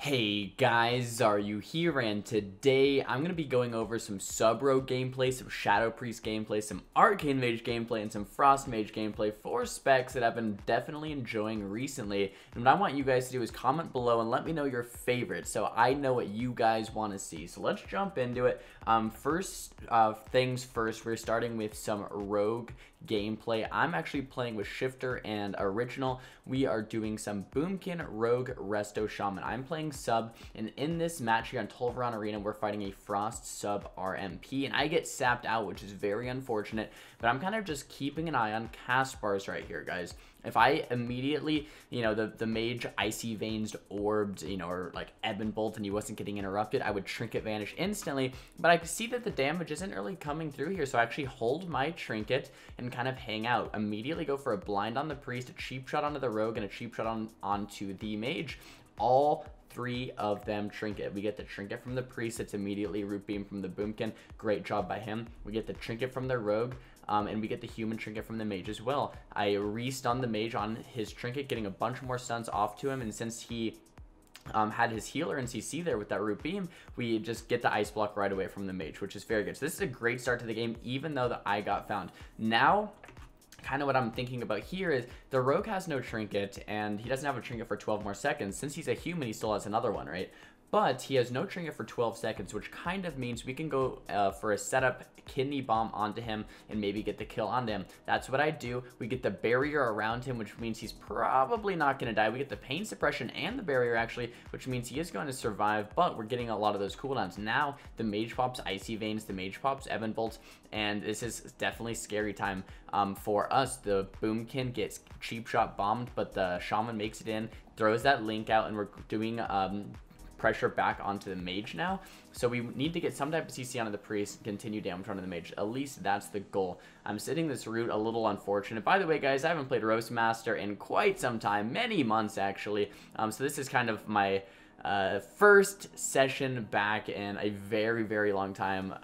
Hey guys, Xaryu here, and today I'm going to be going over some Sub-Rogue gameplay, some Shadow Priest gameplay, some Arcane Mage gameplay, and some Frost Mage gameplay for specs that I've been definitely enjoying recently. And what I want you guys to do is comment below and let me know your favorites so I know what you guys want to see. So let's jump into it. First things first, we're starting with some Rogue gameplay. I'm actually playing with Shifter and Original. We are doing some Boomkin, Rogue, Resto, Shaman. I'm playing sub, and in this match here on Tolvaron Arena, we're fighting a Frost sub RMP, and I get sapped out, which is very unfortunate, but I'm kind of just keeping an eye on cast bars right here, guys. If I immediately, the mage Icy Veins orbed, or like Ebon Bolt and he wasn't getting interrupted, I would Trinket Vanish instantly, but I could see that the damage isn't really coming through here, so I actually hold my Trinket and kind of hang out. Immediately go for a blind on the Priest, a cheap shot onto the Rogue, and a cheap shot onto the Mage. All three of them Trinket. We get the Trinket from the Priest. It's immediately Root Beam from the Boomkin. Great job by him. We get the Trinket from the Rogue. And we get the human Trinket from the Mage as well. I re-stun the Mage on his Trinket, getting a bunch more stuns off to him. And since he had his healer and CC there with that Root Beam, we just get the Ice Block right away from the Mage, which is very good. So this is a great start to the game, even though the eye got found. Now, kind of what I'm thinking about here is the Rogue has no Trinket, and he doesn't have a Trinket for 12 more seconds. Since he's a human, he still has another one, right? But he has no Trinket for 12 seconds, which kind of means we can go for a setup Kidney Bomb onto him and maybe get the kill onto him. That's what I do. We get the barrier around him, which means he's probably not going to die. We get the pain suppression and the barrier, actually, which means he is going to survive, but we're getting a lot of those cooldowns. Now, the Mage pops Icy Veins, the Mage pops Ebon Bolt, and this is definitely scary time for us. The Boomkin gets cheap shot bombed, but the Shaman makes it in, throws that link out, and we're doing pressure back onto the Mage now. So we need to get some type of CC onto the Priest and continue damage onto the Mage. At least that's the goal. I'm sitting this route a little unfortunate. By the way, guys, I haven't played Roastmaster in quite some time, many months actually. So this is kind of my first session back in a very, very long time.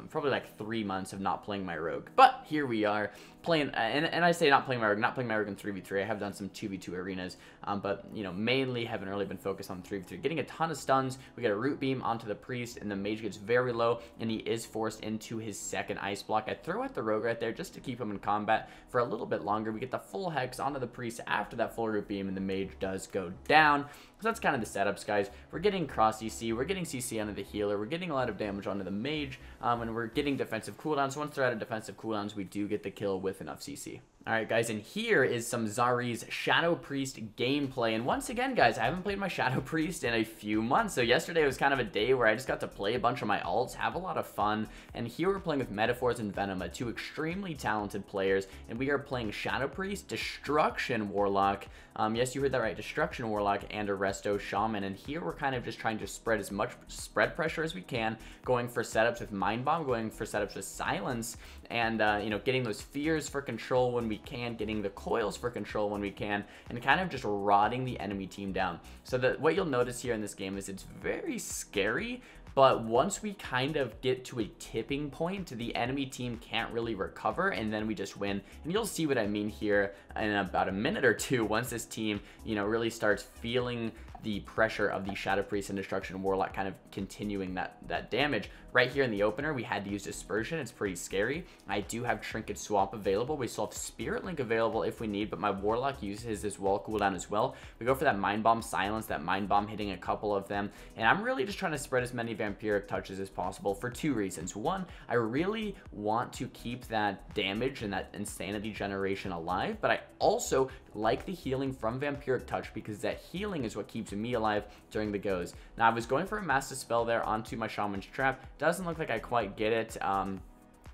Probably like 3 months of not playing my Rogue. But here we are playing, and I say not playing my Rogue in 3v3. I have done some 2v2 arenas, but mainly haven't really been focused on 3v3. Getting a ton of stuns. We get a Root Beam onto the Priest, and the Mage gets very low, and he is forced into his second Ice Block. I throw at the Rogue right there just to keep him in combat for a little bit longer. We get the full Hex onto the Priest after that full Root Beam, and the Mage does go down. So that's kind of the setups, guys. We're getting cross CC, we're getting CC onto the healer, we're getting a lot of damage onto the Mage, and we're getting defensive cooldowns. Once they're out of defensive cooldowns, we do get the kill with enough CC. Alright, guys, and here is some Xaryu's Shadow Priest gameplay. And once again, guys, I haven't played my Shadow Priest in a few months. So yesterday was kind of a day where I just got to play a bunch of my alts, have a lot of fun. And here we're playing with Metaphors and Venema, two extremely talented players. And we are playing Shadow Priest, Destruction Warlock. Yes, you heard that right, Destruction Warlock and a Resto Shaman. And here we're kind of just trying to spread as much spread pressure as we can, going for setups with Mind Bomb, going for setups with Silence, and getting those fears for control when we can, getting the coils for control when we can, and kind of just rotting the enemy team down. So what you'll notice here in this game is it's very scary, but once we kind of get to a tipping point, the enemy team can't really recover, and then we just win. And you'll see what I mean here in about a minute or two once this team, really starts feeling the pressure of the Shadow Priest and Destruction Warlock kind of continuing that damage. Right here in the opener, we had to use Dispersion. It's pretty scary. I do have Trinket Swap available. We still have Spirit Link available if we need, but my Warlock uses this wall cooldown as well. We go for that Mind Bomb Silence, that Mind Bomb hitting a couple of them, and I'm really just trying to spread as many Vampiric touches as possible for two reasons. One, I really want to keep that damage and that Insanity generation alive, but I also like the healing from Vampiric Touch because that healing is what keeps me alive during the goes. Now, I was going for a Mass Dispel there onto my Shaman's Trap. Doesn't look like I quite get it.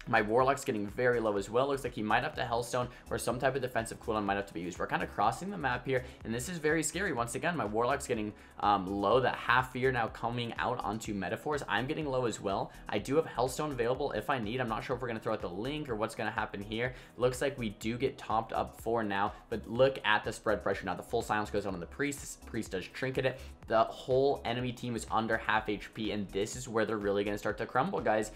My Warlock's getting very low as well. Looks like he might have to Hellstone or some type of defensive cooldown might have to be used. We're kind of crossing the map here, and this is very scary. Once again, my Warlock's getting low. That half fear now coming out onto Metaphors. I'm getting low as well. I do have Hellstone available if I need. I'm not sure if we're going to throw out the link or what's going to happen here. Looks like we do get topped up for now, but look at the spread pressure now. The full silence goes on the Priest. This Priest does Trinket it. the whole enemy team is under half HP, and this is where they're really going to start to crumble, guys.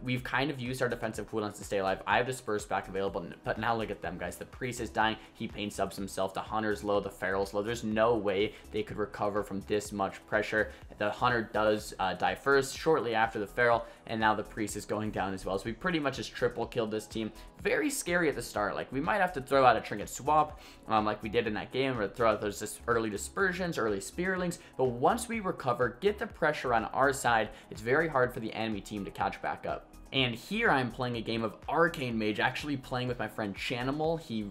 We've kind of used our defensive cooldowns to stay alive. I have Disperse back available, but now look at them, guys. The Priest is dying. He paint subs himself. The Hunter's low. The Feral's low. There's no way they could recover from this much pressure. The Hunter does die first, shortly after the Feral, and now the Priest is going down as well. So we pretty much just triple killed this team. Very scary at the start. Like, we might have to throw out a Trinket Swap, like we did in that game, or throw out those just early Dispersions, early Spearlings. But once we recover, get the pressure on our side, it's very hard for the enemy team to catch back up. And here I'm playing a game of Arcane Mage, actually playing with my friend Chanimal. He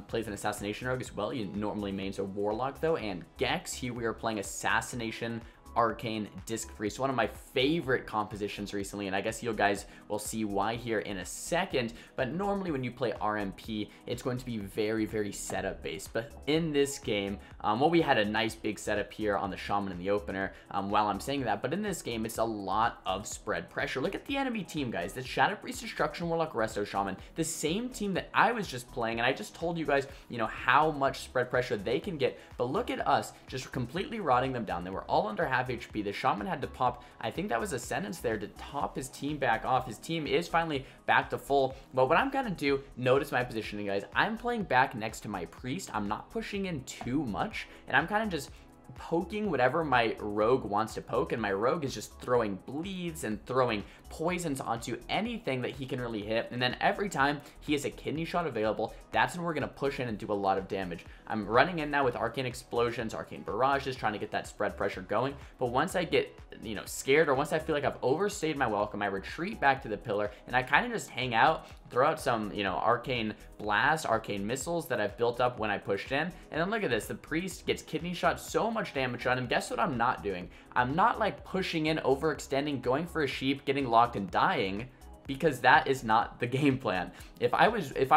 plays an Assassination Rogue as well. He normally mains a Warlock though, and Gex. Here we are playing Assassination Arcane Disc Priest, one of my favorite compositions recently, and I guess you guys will see why here in a second. But normally when you play RMP, it's going to be very setup based, but in this game, well, we had a nice big setup here on the Shaman in the opener while I'm saying that, but in this game it's a lot of spread pressure. Look at the enemy team, guys. The Shadow Priest, Destruction Warlock, Resto Shaman, the same team that I was just playing, and I just told you guys, you know, how much spread pressure they can get. But look at us just completely rotting them down. They were all under half HP. The Shaman had to pop, I think that was a sentence there, to top his team back off. His team is finally back to full. But what I'm gonna do, notice my positioning, guys. I'm playing back next to my Priest. I'm not pushing in too much, and I'm kind of just poking whatever my Rogue wants to poke, and my Rogue is just throwing bleeds and throwing poisons onto anything that he can really hit. And then every time he has a kidney shot available, that's when we're going to push in and do a lot of damage. I'm running in now with Arcane Explosions, Arcane Barrages, trying to get that spread pressure going. But once I get, you know, scared, or once I feel like I've overstayed my welcome, I retreat back to the pillar, and I kind of just hang out, throw out some, you know, Arcane Blast, Arcane Missiles that I've built up when I pushed in. And then look at this, the Priest gets kidney shot, so much damage on him. Guess what I'm not doing? I'm not like pushing in, overextending, going for a sheep, getting locked and dying, because that is not the game plan. If I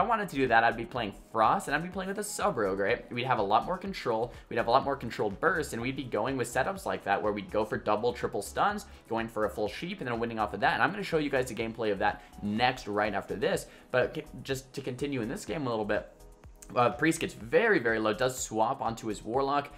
wanted to do that, I'd be playing Frost, and I'd be playing with a sub-rogue, right? We'd have a lot more control, we'd have a lot more controlled burst, and we'd be going with setups like that, where we'd go for double, triple stuns, going for a full sheep, and then winning off of that. And I'm going to show you guys the gameplay of that next, right after this. But just to continue in this game a little bit, Priest gets very low, does swap onto his Warlock.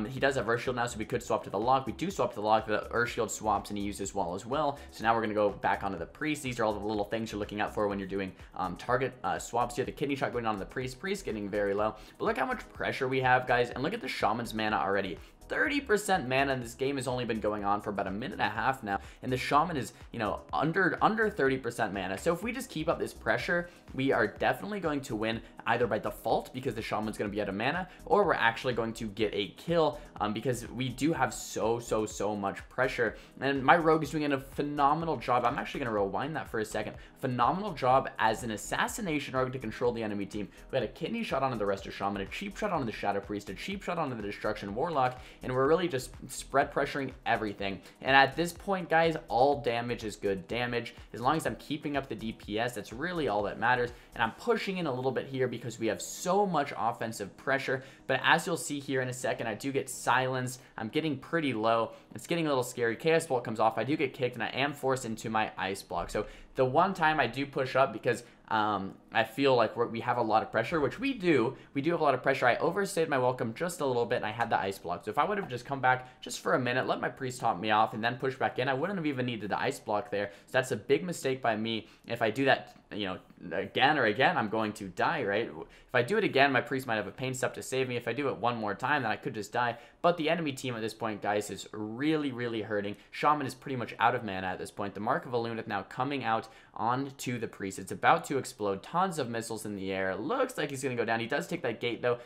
He does have Earth Shield now, so we could swap to the Lock. We do swap to the Lock, the Earth Shield swaps, and he uses Wall as well. So now we're going to go back onto the Priest. These are all the little things you're looking out for when you're doing target swaps here. The kidney shot going on the Priest. Priest getting very low. But look how much pressure we have, guys, and look at the Shaman's mana already. 30% mana, and this game has only been going on for about a minute and a half now, and the Shaman is, you know, under 30% mana. So if we just keep up this pressure, we are definitely going to win, either by default because the Shaman's going to be out of mana, or we're actually going to get a kill because we do have so much pressure. And my Rogue is doing a phenomenal job. I'm actually going to rewind that for a second. Phenomenal job as an Assassination Rogue to control the enemy team. We had a kidney shot onto the rest of Shaman, a cheap shot onto the Shadow Priest, a cheap shot onto the Destruction Warlock, and we're really just spread pressuring everything. And at this point, guys, all damage is good damage. As long as I'm keeping up the DPS, that's really all that matters. And I'm pushing in a little bit here because we have so much offensive pressure. But as you'll see here in a second, I do get silenced. I'm getting pretty low. It's getting a little scary. Chaos Bolt comes off. I do get kicked, and I am forced into my Ice Block. So the one time I do push up, because I feel like we have a lot of pressure, which we do. We do have a lot of pressure. I overstayed my welcome just a little bit, and I had the Ice Block. So if I would have just come back just for a minute, let my Priest top me off, and then push back in, I wouldn't have even needed the Ice Block there. So that's a big mistake by me. If I do that, you know, again or again, I'm going to die, right? If I do it again, my Priest might have a pain step to save me. If I do it one more time, then I could just die. But the enemy team at this point, guys, is really hurting. Shaman is pretty much out of mana at this point. The Mark of Alunith now coming out onto the Priest. It's about to explode. Tons of missiles in the air. Looks like he's going to go down. He does take that gate, though,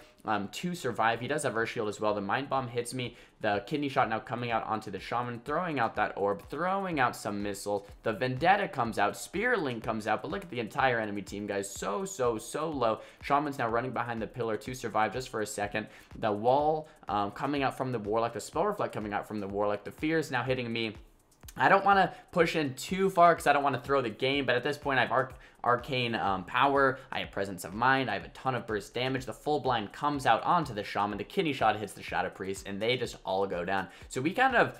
to survive. He does have Earth Shield as well. The Mind Bomb hits me. The kidney shot now coming out onto the Shaman, throwing out that orb, throwing out some missiles. The Vendetta comes out. Spearlink comes out. But look at the entire enemy team, guys. So low. Shaman's now running behind the pillar to survive just for a second. The wall coming out from the Warlock. The Spell Reflect coming out from the Warlock. The Fear is now hitting me. I don't want to push in too far because I don't want to throw the game, but at this point I have Arcane Power, I have Presence of Mind, I have a ton of burst damage. The Full Blind comes out onto the Shaman, the kidney shot hits the Shadow Priest, and they just all go down. So we kind of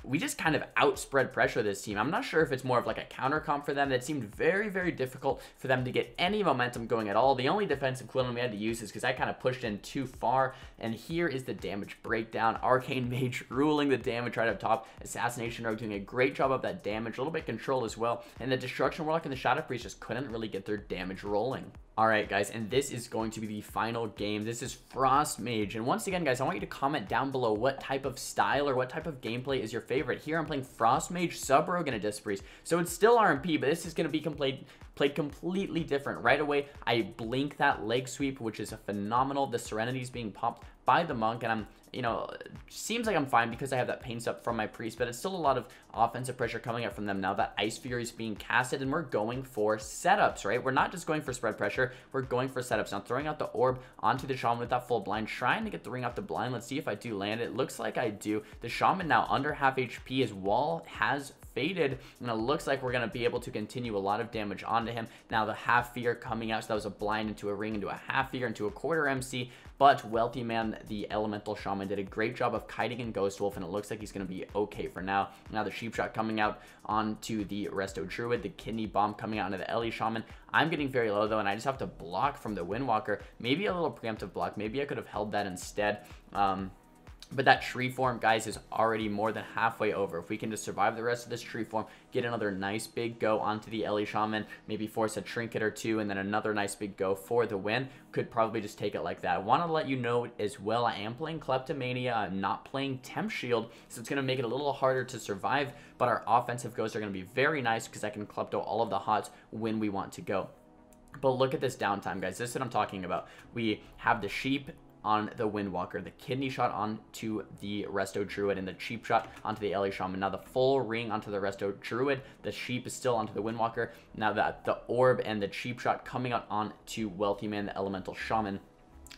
we just kind of outspread pressure this team. I'm not sure if it's more of like a counter comp for them. That seemed very, very difficult for them to get any momentum going at all. The only defensive equivalent we had to use is because I kind of pushed in too far. And here is the damage breakdown. Arcane Mage ruling the damage right up top. Assassination Rogue doing a great job of that damage. A little bit control as well. And the Destruction Warlock and the Shadow Priest just couldn't really get their damage rolling. Alright guys, and this is going to be the final game. This is Frost Mage. And once again guys, I want you to comment down below what type of style or what type of gameplay is your favorite. Here I'm playing Frost Mage, Sub Rogue, and a Disc Priest. So it's still RMP, but this is going to be played completely different. Right away, I blink that leg sweep, which is a phenomenal. The Serenity's being popped by the Monk, and I'm, you know, seems like I'm fine because I have that pain up from my Priest, but it's still a lot of offensive pressure coming up from them now. That Ice Fury is being casted, and we're going for setups, right? We're not just going for spread pressure, we're going for setups. Now, throwing out the orb onto the Shaman with that full blind, trying to get the ring off the blind. Let's see if I do land it. Looks like I do. The Shaman now under half HP. His wall has faded, and it looks like we're going to be able to continue a lot of damage onto him. Now the half fear coming out, so that was a blind into a ring, into a half fear, into a quarter MC, but Wealthy Man, the elemental shaman, did a great job of kiting and Ghost Wolf, and it looks like he's going to be okay for now. Now the Sheep Shot coming out onto the Resto Druid, the Kidney Bomb coming out into the Ellie Shaman. I'm getting very low though, and I just have to block from the Windwalker. Maybe a little preemptive block. Maybe I could have held that instead. But that tree form, guys, is already more than halfway over. If we can just survive the rest of this tree form, get another nice big go onto the Ellie Shaman, maybe force a trinket or two, and then another nice big go for the win, could probably just take it like that. I want to let you know as well, I am playing Kleptomania. I'm not playing Temp Shield, so it's going to make it a little harder to survive, but our offensive goes are going to be very nice because I can Klepto all of the hots when we want to go. But look at this downtime, guys. This is what I'm talking about. We have the Sheep on the Windwalker, the Kidney Shot onto the Resto Druid, and the Cheap Shot onto the Ellie Shaman. Now the full ring onto the Resto Druid. The Sheep is still onto the Windwalker. Now that the Orb and the Cheap Shot coming out onto Wealthy Man, the Elemental Shaman.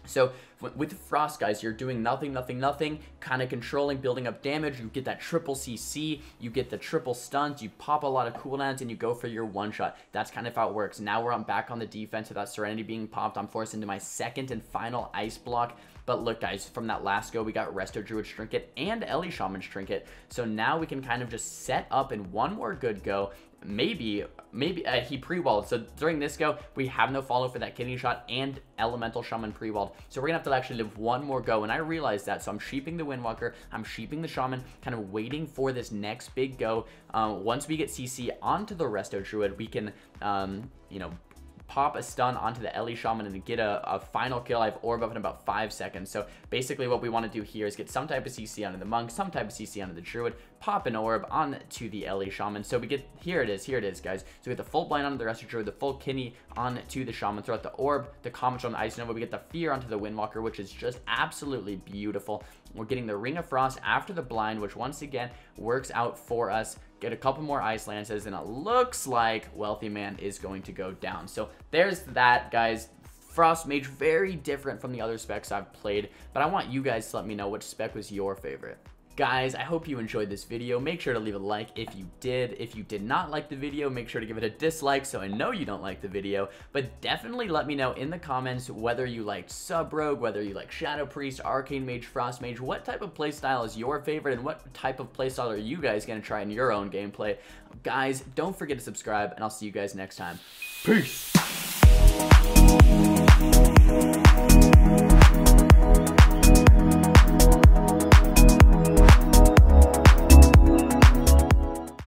So with Frost, guys, you're doing nothing, kind of controlling, building up damage. You get that triple CC, you get the triple stuns, you pop a lot of cooldowns, and you go for your one-shot. That's kind of how it works. Now we're back on the defense with that Serenity being popped. I'm forced into my second and final Ice Block. But look, guys, from that last go, we got Resto Druid's Trinket and Ellie Shaman's Trinket. So now we can kind of just set up in one more good go. Maybe he pre-walled. So during this go, we have no follow for that Kidney Shot and Elemental Shaman pre-walled. So we're going to have to actually live one more go. And I realized that. So I'm sheeping the Windwalker. I'm sheeping the Shaman, kind of waiting for this next big go. Once we get CC onto the Resto Druid, we can, you know, pop a stun onto the Ellie Shaman and get a final kill. I have Orb up in about 5 seconds. So basically what we want to do here is get some type of CC onto the Monk, some type of CC onto the Druid, pop an Orb onto the Ellie Shaman. So we get, here it is, guys. So we get the full blind onto the Resto Druid, the full Kidney onto the Shaman, throw out the Orb, the Comet on the Ice Nova, we get the Fear onto the Windwalker, which is just absolutely beautiful. We're getting the Ring of Frost after the blind, which once again works out for us. Get a couple more Ice Lances, and it looks like Wealthy Man is going to go down. So there's that, guys. Frost Mage, very different from the other specs I've played, but I want you guys to let me know which spec was your favorite. Guys, I hope you enjoyed this video. Make sure to leave a like if you did. If you did not like the video, make sure to give it a dislike so I know you don't like the video. But definitely let me know in the comments whether you liked Sub Rogue, whether you like Shadow Priest, Arcane Mage, Frost Mage. What type of playstyle is your favorite, and what type of playstyle are you guys going to try in your own gameplay? Guys, don't forget to subscribe, and I'll see you guys next time. Peace!